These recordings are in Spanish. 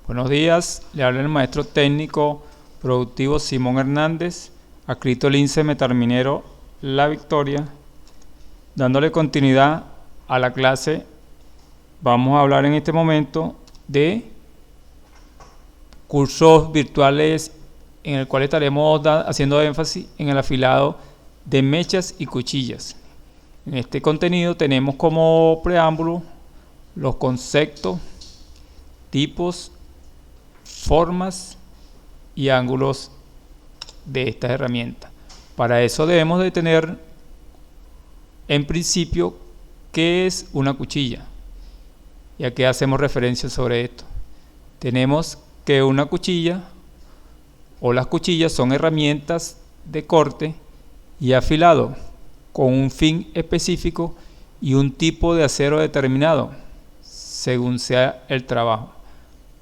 Buenos días, le habla el maestro técnico productivo Simón Hernández, adscrito al INSE Metarminero La Victoria. Dándole continuidad a la clase, vamos a hablar en este momento de cursos virtuales en el cual estaremos haciendo énfasis en el afilado de mechas y cuchillas. En este contenido tenemos como preámbulo los conceptos, tipos, formas y ángulos de estas herramientas. Para eso debemos de tener en principio qué es una cuchilla y a qué hacemos referencia sobre esto. Tenemos que una cuchilla o las cuchillas son herramientas de corte y afilado con un fin específico y un tipo de acero determinado según sea el trabajo,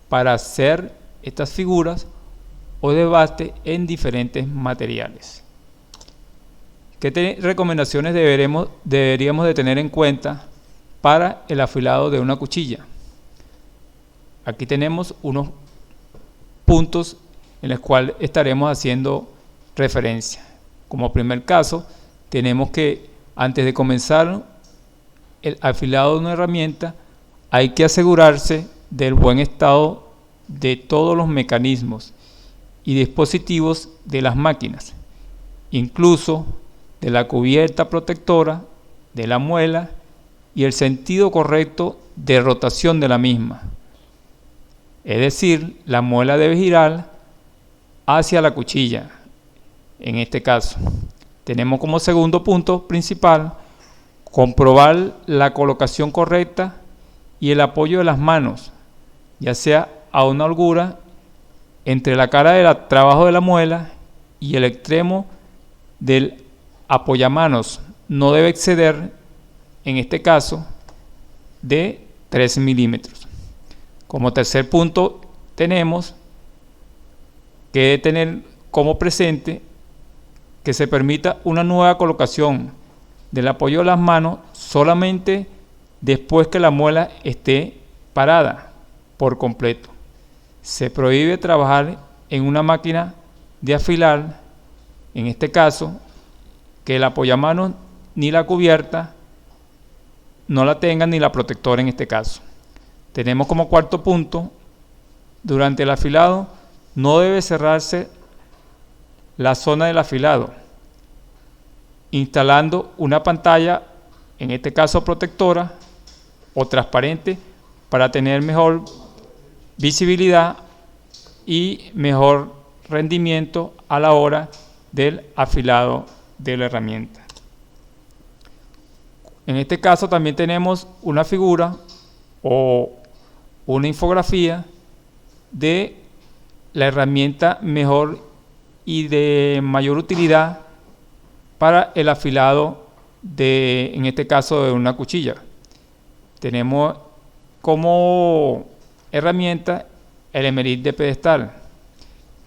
para hacer estas figuras o desbaste en diferentes materiales. ¿Qué recomendaciones deberíamos de tener en cuenta para el afilado de una cuchilla? Aquí tenemos unos puntos en los cuales estaremos haciendo referencia. Como primer caso, tenemos que antes de comenzar el afilado de una herramienta, hay que asegurarse del buen estado de todos los mecanismos y dispositivos de las máquinas, incluso de la cubierta protectora, de la muela y el sentido correcto de rotación de la misma. Es decir, la muela debe girar hacia la cuchilla. En este caso, tenemos como segundo punto principal comprobar la colocación correcta y el apoyo de las manos, ya sea a una holgura entre la cara del trabajo de la muela y el extremo del apoyamanos. No debe exceder, en este caso, de 3 milímetros. Como tercer punto, tenemos que tener como presente que se permita una nueva colocación del apoyo de las manos solamente después que la muela esté parada por completo. Se prohíbe trabajar en una máquina de afilar, en este caso, que el apoyamanos ni la cubierta no la tengan ni la protectora en este caso. Tenemos como cuarto punto, durante el afilado no debe cerrarse la zona del afilado, instalando una pantalla, en este caso protectora o transparente, para tener mejor visibilidad y mejor rendimiento a la hora del afilado de la herramienta. En este caso también tenemos una figura o una infografía de la herramienta mejor y de mayor utilidad para el afilado de, en este caso, de una cuchilla. Tenemos como herramienta el emerit de pedestal,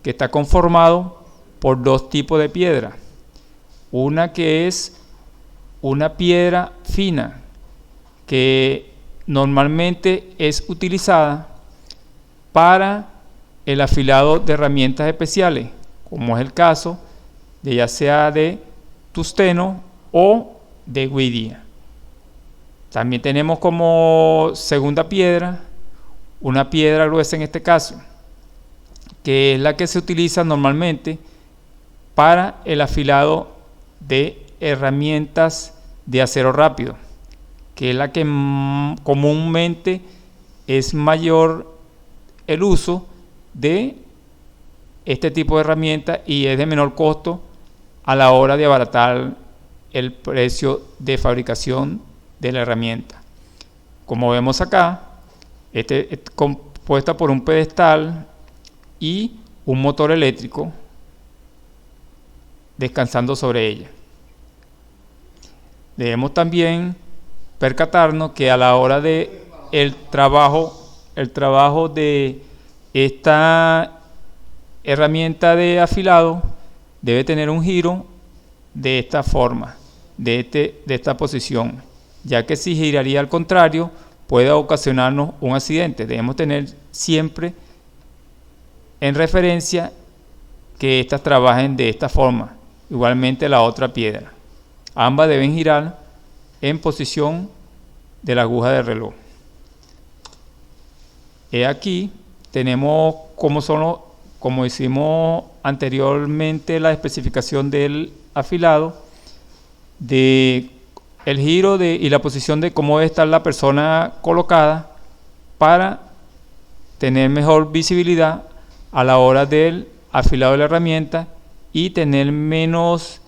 que está conformado por dos tipos de piedra. Una que es una piedra fina, que normalmente es utilizada para el afilado de herramientas especiales, como es el caso de ya sea de tungsteno o de guidia. También tenemos como segunda piedra una piedra gruesa, en este caso, que es la que se utiliza normalmente para el afilado de herramientas de acero rápido, que es la que comúnmente es mayor el uso de este tipo de herramientas y es de menor costo a la hora de abaratar el precio de fabricación de la herramienta. Como vemos acá, este es compuesta por un pedestal y un motor eléctrico descansando sobre ella. Debemos también percatarnos que a la hora de el trabajo de esta herramienta de afilado debe tener un giro de esta forma, de esta posición, ya que si giraría al contrario puede ocasionarnos un accidente. Debemos tener siempre en referencia que éstas trabajen de esta forma. Igualmente la otra piedra. Ambas deben girar en posición de la aguja del reloj. Aquí tenemos como hicimos anteriormente la especificación del afilado, de el giro y la posición de cómo debe estar la persona colocada para tener mejor visibilidad a la hora del afilado de la herramienta y tener menos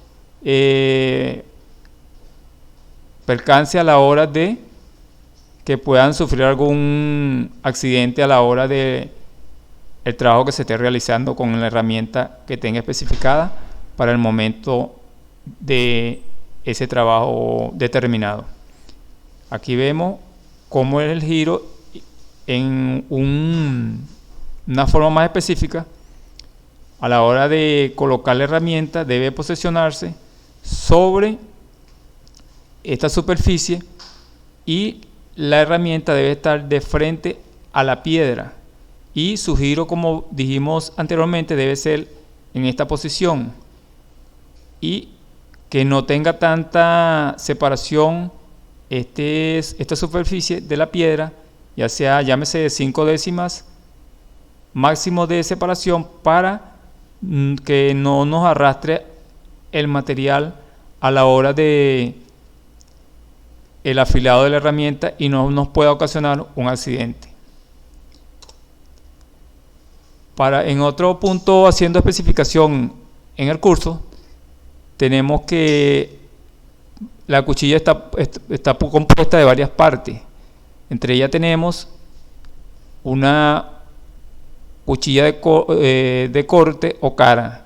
percance a la hora de que puedan sufrir algún accidente a la hora de el trabajo que se esté realizando con la herramienta que tenga especificada para el momento de ese trabajo determinado. Aquí vemos cómo es el giro en una forma más específica. A la hora de colocar la herramienta debe posicionarse sobre esta superficie y la herramienta debe estar de frente a la piedra y su giro, como dijimos anteriormente, debe ser en esta posición y que no tenga tanta separación esta superficie de la piedra, ya sea, llámese de 5 décimas máximo de separación, para que no nos arrastre el material a la hora de el afilado de la herramienta y no nos pueda ocasionar un accidente. En otro punto, haciendo especificación en el curso, tenemos que la cuchilla está compuesta de varias partes. Entre ellas tenemos una cuchilla de corte o cara.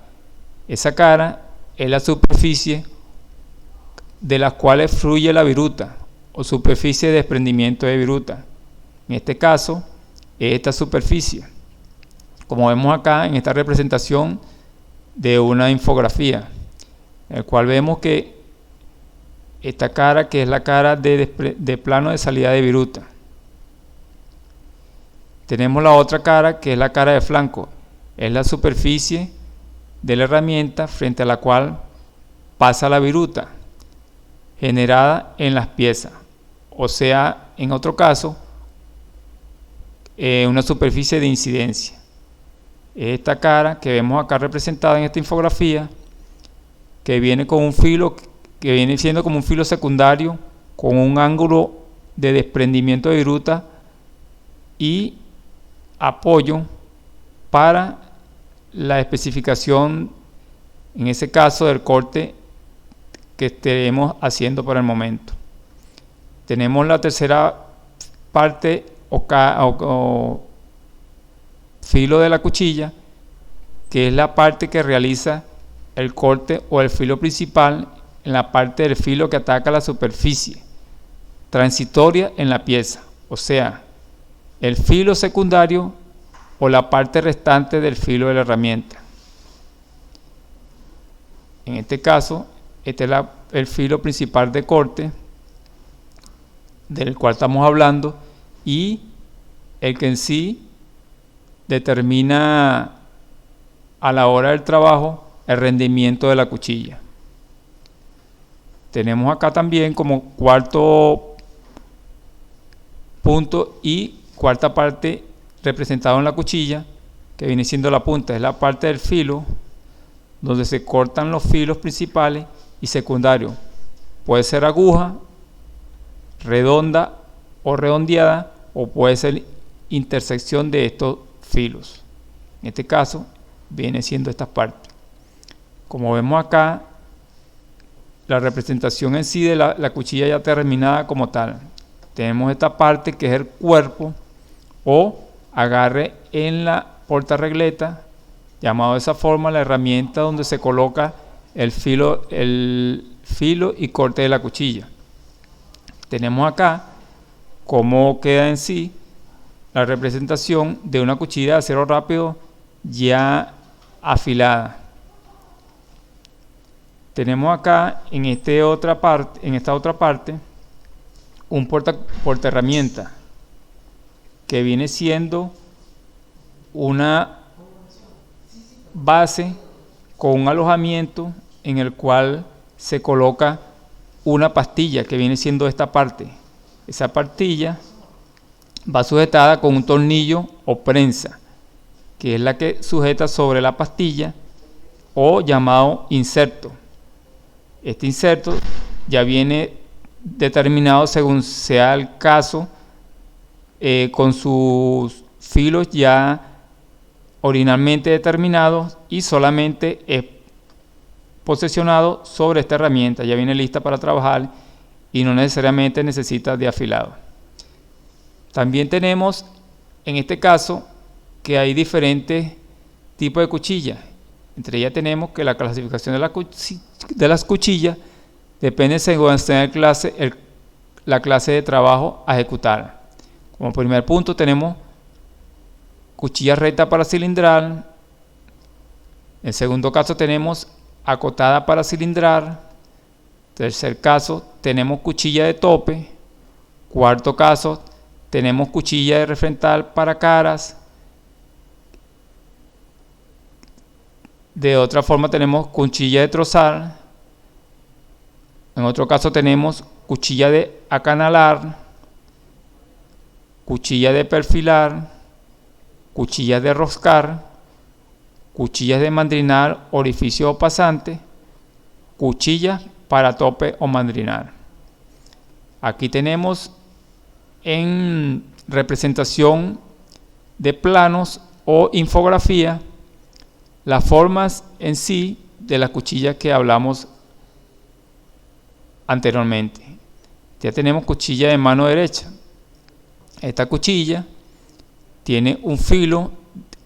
Esa cara es la superficie de las cuales fluye la viruta o superficie de desprendimiento de viruta. En este caso, esta superficie, como vemos acá en esta representación de una infografía, en el cual vemos que esta cara, que es la cara de plano de salida de viruta. Tenemos la otra cara, que es la cara de flanco, es la superficie de la herramienta frente a la cual pasa la viruta generada en las piezas, o sea, en otro caso, una superficie de incidencia. Esta cara que vemos acá representada en esta infografía, que viene con un filo, que viene siendo como un filo secundario con un ángulo de desprendimiento de viruta y apoyo para la especificación, en ese caso, del corte que estaremos haciendo por el momento. Tenemos la tercera parte o filo de la cuchilla, que es la parte que realiza el corte o el filo principal en la parte del filo que ataca la superficie transitoria en la pieza, o sea, el filo secundario o la parte restante del filo de la herramienta. En este caso, este es el filo principal de corte del cual estamos hablando y el que en sí determina a la hora del trabajo el rendimiento de la cuchilla. Tenemos acá también como cuarto punto y cuarta parte representado en la cuchilla, que viene siendo la punta, es la parte del filo donde se cortan los filos principales y secundarios. Puede ser aguja redonda o redondeada, o puede ser intersección de estos filos. En este caso viene siendo estas partes. Como vemos acá, la representación en sí de la cuchilla ya terminada como tal. Tenemos esta parte que es el cuerpo o agarre en la portarregleta, llamado de esa forma la herramienta donde se coloca el filo y corte de la cuchilla. Tenemos acá cómo queda en sí la representación de una cuchilla de acero rápido ya afilada. Tenemos acá en esta otra parte un portaherramienta que viene siendo una base con un alojamiento en el cual se coloca una pastilla que viene siendo esta parte. Esa pastilla va sujetada con un tornillo o prensa, que es la que sujeta sobre la pastilla, o llamado inserto. Este inserto ya viene determinado según sea el caso, con sus filos ya originalmente determinados, y solamente es posesionado sobre esta herramienta. Ya viene lista para trabajar y no necesariamente necesita de afilado. También tenemos en este caso que hay diferentes tipos de cuchillas. Entre ellas tenemos que la clasificación de las cuchillas depende según sea la clase de trabajo a ejecutar. Como primer punto tenemos cuchilla recta para cilindrar. En segundo caso tenemos acotada para cilindrar. Tercer caso tenemos cuchilla de tope. Cuarto caso tenemos cuchilla de refrental para caras. De otra forma tenemos cuchilla de trozar. En otro caso tenemos cuchilla de acanalar, cuchilla de perfilar, cuchillas de roscar, cuchillas de mandrinar, orificio o pasante, cuchillas para tope o mandrinar. Aquí tenemos en representación de planos o infografía las formas en sí de las cuchillas que hablamos anteriormente. Ya tenemos cuchilla de mano derecha. Esta cuchilla tiene un filo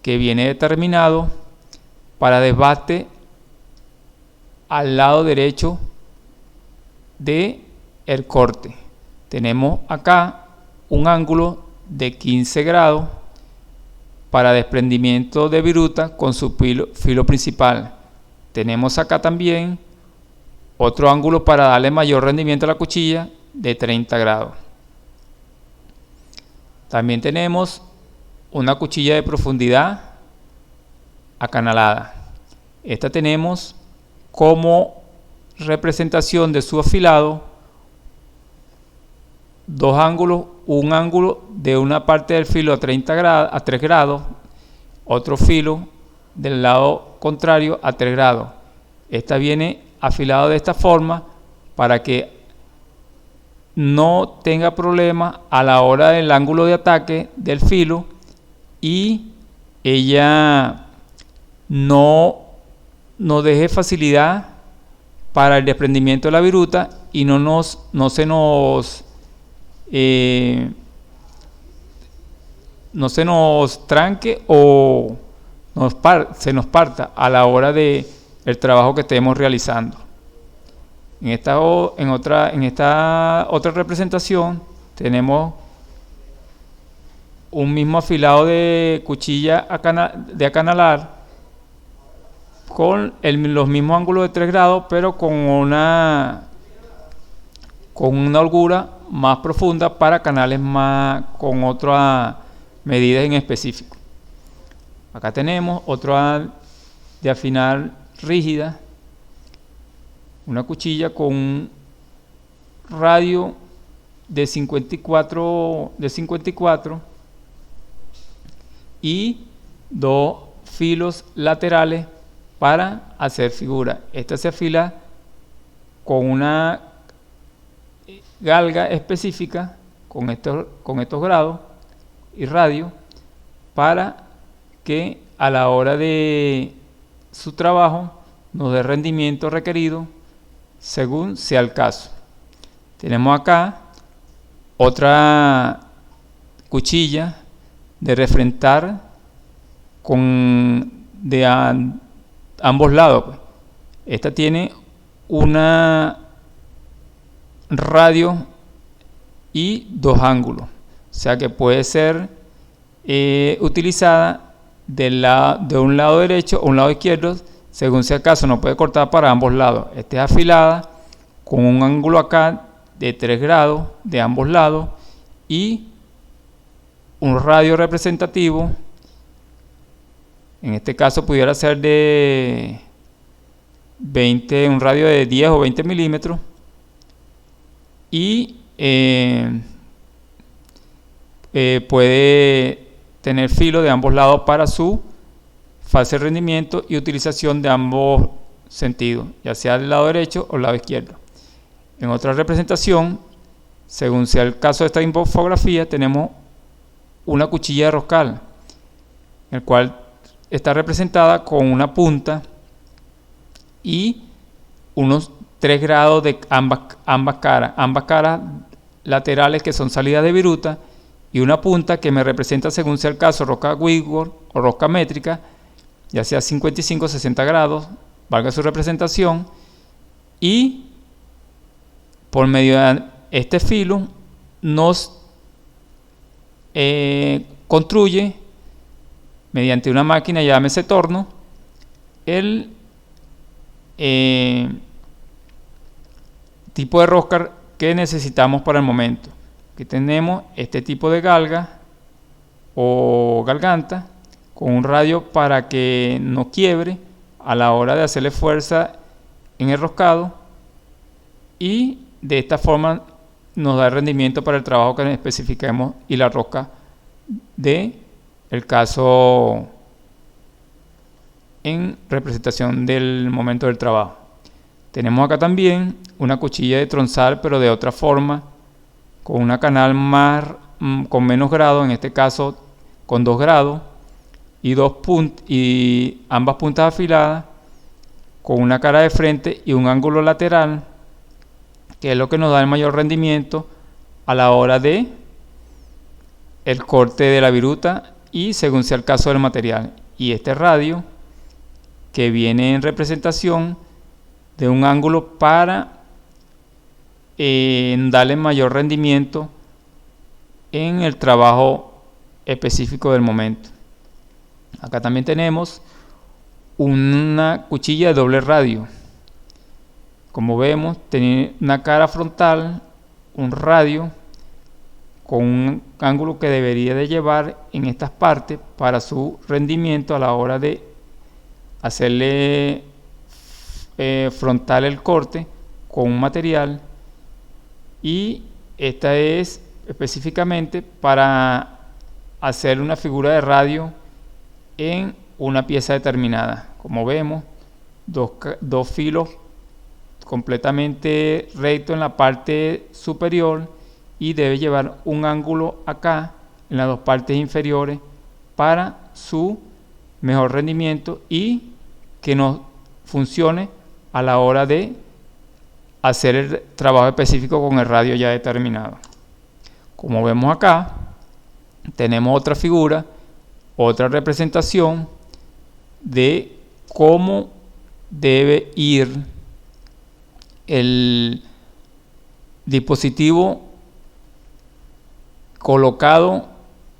que viene determinado para desbaste al lado derecho del corte. Tenemos acá un ángulo de 15 grados para desprendimiento de viruta con su filo principal. Tenemos acá también otro ángulo para darle mayor rendimiento a la cuchilla de 30 grados. También tenemos una cuchilla de profundidad acanalada. Esta tenemos como representación de su afilado dos ángulos, un ángulo de una parte del filo a 30 grados, a 3 grados, otro filo del lado contrario a 3 grados. Esta viene afilado de esta forma para que no tenga problema a la hora del ángulo de ataque del filo y ella no deje facilidad para el desprendimiento de la viruta y no se nos tranque o se nos parta a la hora de el trabajo que estemos realizando. En esta otra representación tenemos un mismo afilado de cuchilla de acanalar con los mismos ángulos de 3 grados, pero con una holgura más profunda para canales con otras medidas en específico. Acá tenemos otra de afinar rígida, una cuchilla con un radio de 54 y dos filos laterales para hacer figura. Esta se afila con una galga específica con estos grados y radio para que a la hora de su trabajo nos dé rendimiento requerido según sea el caso. Tenemos acá otra cuchilla de refrentar de ambos lados. Esta tiene una radio y dos ángulos, o sea que puede ser utilizada de un lado derecho o un lado izquierdo, según sea el caso. No puede cortar para ambos lados. Esta es afilada con un ángulo acá de 3 grados de ambos lados y un radio representativo En este caso pudiera ser de un radio de 10 o 20 milímetros. Y puede tener filo de ambos lados para su fácil rendimiento y utilización de ambos sentidos, ya sea del lado derecho o del lado izquierdo. En otra representación, según sea el caso de esta infografía, tenemos una cuchilla de roscal, en el cual está representada con una punta y unos 3 grados de ambas caras laterales que son salidas de viruta, y una punta que me representa, según sea el caso, rosca Whitworth o rosca métrica, ya sea 55 o 60 grados, valga su representación, y por medio de este filo nos construye mediante una máquina, llámese torno, el tipo de rosca que necesitamos para el momento. Aquí tenemos este tipo de galga o galganta con un radio para que no quiebre a la hora de hacerle fuerza en el roscado, y de esta forma nos da el rendimiento para el trabajo que especifiquemos y la rosca de el caso en representación del momento del trabajo. Tenemos acá también una cuchilla de tronzar, pero de otra forma, con una canal con menos grados, en este caso con 2 grados, y ambas puntas afiladas, con una cara de frente y un ángulo lateral, que es lo que nos da el mayor rendimiento a la hora de el corte de la viruta y según sea el caso del material. Y este radio, que viene en representación de un ángulo para darle mayor rendimiento en el trabajo específico del momento. Acá también tenemos una cuchilla de doble radio. Como vemos, tiene una cara frontal, un radio con un ángulo que debería de llevar en estas partes para su rendimiento a la hora de hacerle frontal el corte con un material, y esta es específicamente para hacer una figura de radio en una pieza determinada. Como vemos, dos filos completamente rectos en la parte superior, y debe llevar un ángulo acá en las dos partes inferiores para su mejor rendimiento y que nos funcione a la hora de hacer el trabajo específico con el radio ya determinado. Como vemos acá, tenemos otra figura, otra representación de cómo debe ir el dispositivo colocado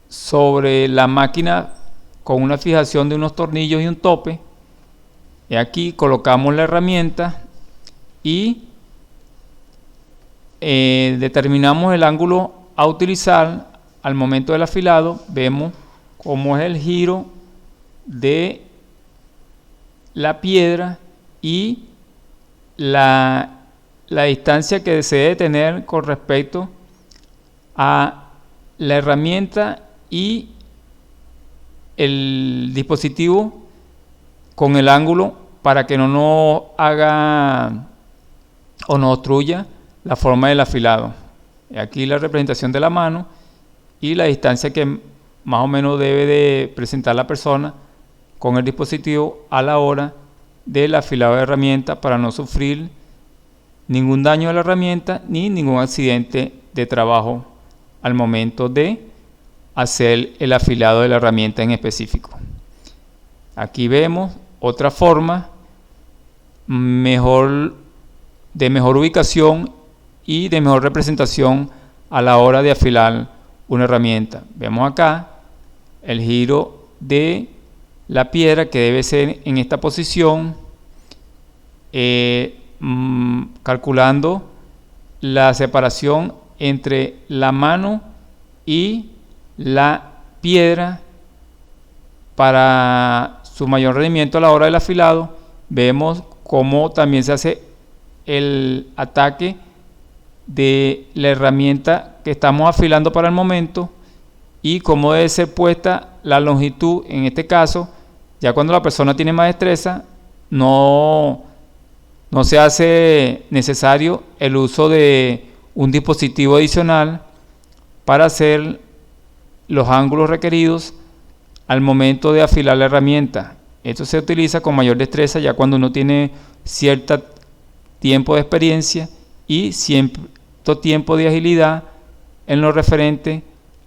sobre la máquina con una fijación de unos tornillos y un tope. Y aquí colocamos la herramienta y determinamos el ángulo a utilizar al momento del afilado. Vemos cómo es el giro de la piedra y la distancia que se debe tener con respecto a la herramienta y el dispositivo con el ángulo, para que no nos haga o nos obstruya la forma del afilado. Aquí la representación de la mano y la distancia que más o menos debe de presentar la persona con el dispositivo a la hora del afilado de herramienta, para no sufrir ningún daño a la herramienta ni ningún accidente de trabajo al momento de hacer el afilado de la herramienta en específico. Aquí vemos otra forma de mejor ubicación y de mejor representación a la hora de afilar una herramienta. Vemos acá el giro de la piedra, que debe ser en esta posición, calculando la separación entre la mano y la piedra para su mayor rendimiento a la hora del afilado, vemos cómo también se hace el ataque de la herramienta que estamos afilando para el momento y cómo debe ser puesta la longitud. En este caso, ya cuando la persona tiene más destreza, no se hace necesario el uso de un dispositivo adicional para hacer los ángulos requeridos al momento de afilar la herramienta. Esto se utiliza con mayor destreza ya cuando uno tiene cierto tiempo de experiencia y cierto tiempo de agilidad en lo referente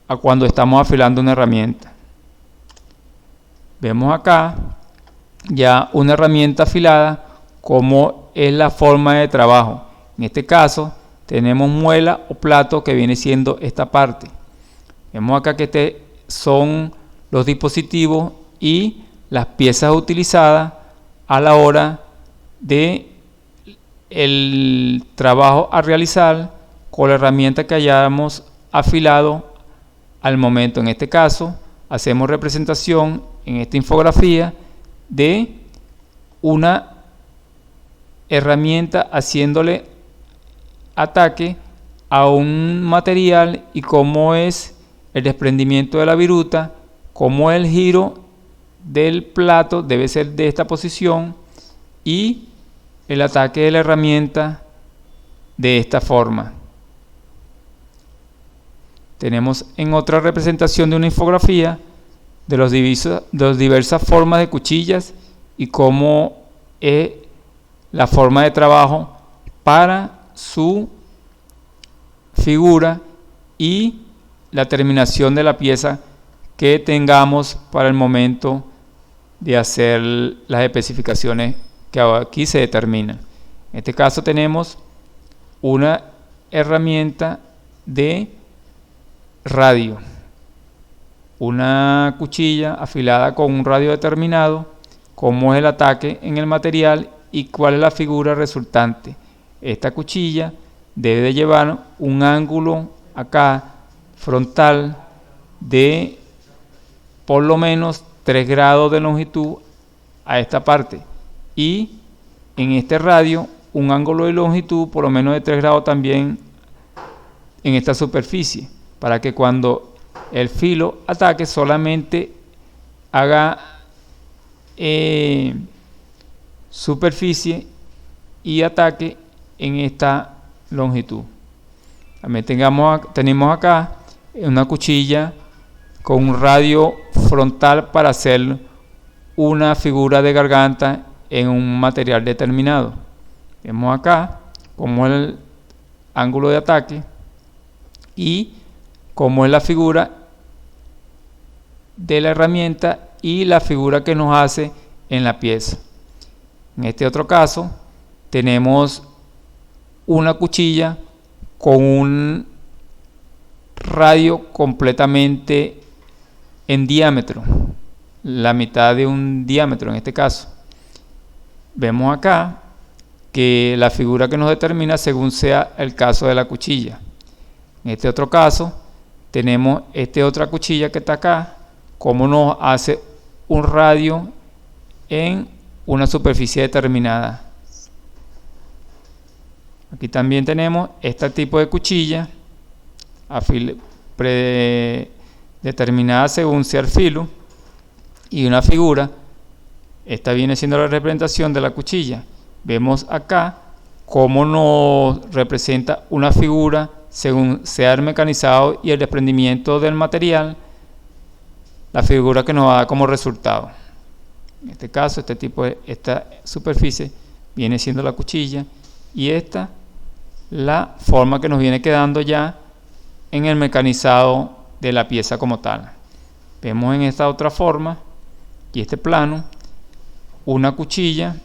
a cuando estamos afilando una herramienta. Vemos acá ya una herramienta afilada, como es la forma de trabajo. En este caso tenemos muela o plato, que viene siendo esta parte. Vemos acá que son los dispositivos y las piezas utilizadas a la hora de el trabajo a realizar con la herramienta que hayamos afilado al momento. En este caso hacemos representación en esta infografía de una herramienta haciéndole ataque a un material y cómo es el desprendimiento de la viruta, cómo el giro del plato debe ser de esta posición y el ataque de la herramienta de esta forma. Tenemos en otra representación de una infografía de las diversas formas de cuchillas y cómo es la forma de trabajo para su figura y la terminación de la pieza que tengamos para el momento de hacer las especificaciones que aquí se determinan. En este caso tenemos una herramienta de radio, una cuchilla afilada con un radio determinado, cómo es el ataque en el material y cuál es la figura resultante. Esta cuchilla debe de llevar un ángulo acá frontal de por lo menos 3 grados de longitud a esta parte y en este radio un ángulo de longitud por lo menos de 3 grados también en esta superficie, para que cuando el filo ataque solamente haga superficie y ataque en esta longitud. También tenemos acá una cuchilla con un radio frontal para hacer una figura de garganta en un material determinado. Vemos acá cómo es el ángulo de ataque y cómo es la figura de la herramienta y la figura que nos hace en la pieza. En este otro caso tenemos una cuchilla con un radio completamente en diámetro, la mitad de un diámetro en este caso. Vemos acá que la figura que nos determina según sea el caso de la cuchilla. En este otro caso tenemos esta otra cuchilla que está acá, cómo nos hace un radio en una superficie determinada. Aquí también tenemos este tipo de cuchilla determinada según sea el filo y una figura. Esta viene siendo la representación de la cuchilla. Vemos acá cómo nos representa una figura según sea el mecanizado y el desprendimiento del material, la figura que nos va a dar como resultado. En este caso, esta superficie viene siendo la cuchilla y esta la forma que nos viene quedando ya en el mecanizado de la pieza como tal. Vemos en esta otra forma y este plano una cuchilla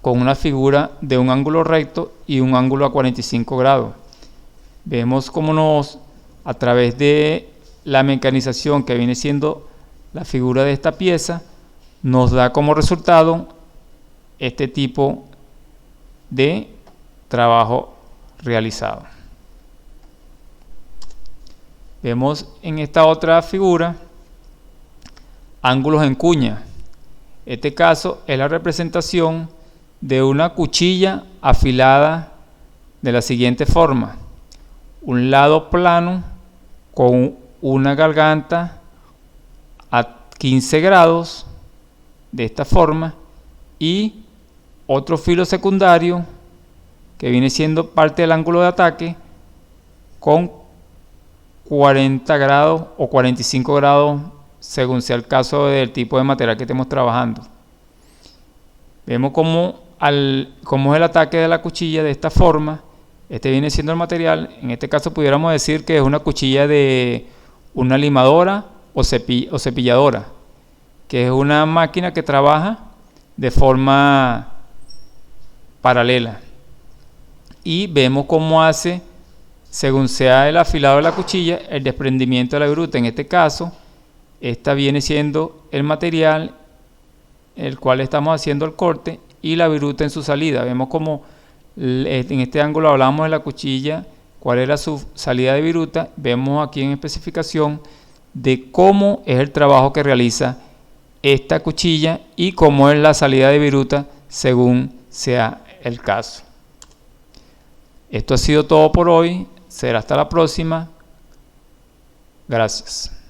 con una figura de un ángulo recto y un ángulo a 45 grados. Vemos cómo a través de la mecanización que viene siendo la figura de esta pieza, nos da como resultado este tipo de trabajo realizado. Vemos en esta otra figura ángulos en cuña. Este caso es la representación de una cuchilla afilada de la siguiente forma: un lado plano con una garganta a 15 grados de esta forma y otro filo secundario que viene siendo parte del ángulo de ataque con 40 grados o 45 grados según sea el caso del tipo de material que estemos trabajando. Vemos cómo es el ataque de la cuchilla de esta forma. Este viene siendo el material. En este caso pudiéramos decir que es una cuchilla de una limadora o cepilladora, que es una máquina que trabaja de forma paralela. Y vemos cómo hace, según sea el afilado de la cuchilla, el desprendimiento de la viruta. En este caso, esta viene siendo el material el cual estamos haciendo el corte y la viruta en su salida. Vemos como en este ángulo hablamos de la cuchilla, cuál era su salida de viruta. Vemos aquí en especificación de cómo es el trabajo que realiza esta cuchilla y cómo es la salida de viruta según sea el caso. Esto ha sido todo por hoy. Será hasta la próxima. Gracias.